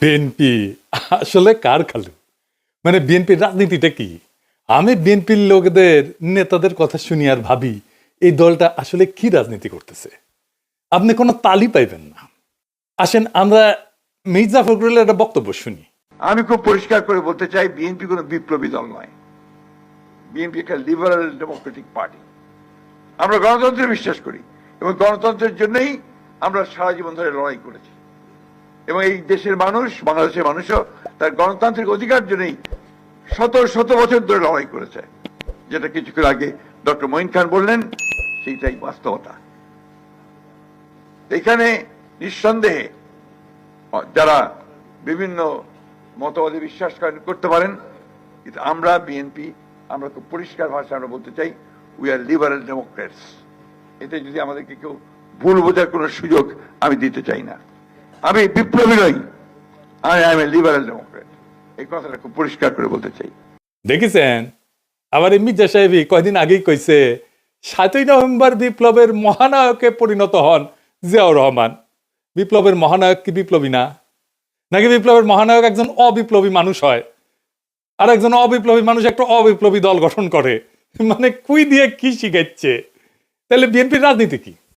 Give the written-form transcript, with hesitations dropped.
BNP আসলে কার খালু? মানে বিএনপির রাজনীতিটা কি? আমি বিএনপির লোকদের নেতাদের কথা শুনি আর ভাবি এই দলটা আসলে কি রাজনীতি করতেছে। আপনি কোনো তালি পাইবেন না। আসেন আমরা মির্জা ফখরুলের একটা বক্তব্য শুনি। আমি খুব পরিষ্কার করে বলতে চাই, বিএনপি কোনো বিপ্লবী দল নয়। বিএনপি একটা লিবারাল ডেমোক্রেটিক পার্টি। আমরা গণতন্ত্রে বিশ্বাস করি এবং গণতন্ত্রের জন্যই আমরা সারা জীবন ধরে লড়াই করেছি এবং এই দেশের মানুষ, বাংলাদেশের মানুষও তার গণতান্ত্রিক অধিকার জন্যই শত শত বছর ধরে লড়াই করেছে। যেটা কিছুক্ষণ আগে ডক্টর মঈন খান বললেন, সেইটাই বাস্তবতা। এখানে নিঃসন্দেহে যারা বিভিন্ন মতবাদে বিশ্বাস করতে পারেন, কিন্তু আমরা বিএনপি, আমরা খুব পরিষ্কার ভাষায় আমরা বলতে চাই, উই আর লিবারাল ডেমোক্রেটস। এতে যদি আমাদেরকে কেউ ভুল বোঝার কোনো সুযোগ আমি দিতে চাই না। আমি বিপ্লবী নই, I M A liberal Democrat. এই কথাটা খুব পরিষ্কার করে বলতে চাই। দেখেছেন, আবার এই মির্জা সাহেবই কয়দিন আগেই কইছে ৭ই নভেম্বর বিপ্লবের মহানায়কে পরিণত হন জিয়াউর রহমান। বিপ্লবের মহানায়ক কি বিপ্লবী না? নাকি বিপ্লবের মহানায়ক একজন অবিপ্লবী মানুষ হয়, আর একজন অবিপ্লবী মানুষ একটা অবিপ্লবী দল গঠন করে? মানে কুই দিয়ে কি শিখাচ্ছে? তাহলে বিএনপির রাজনীতি কি?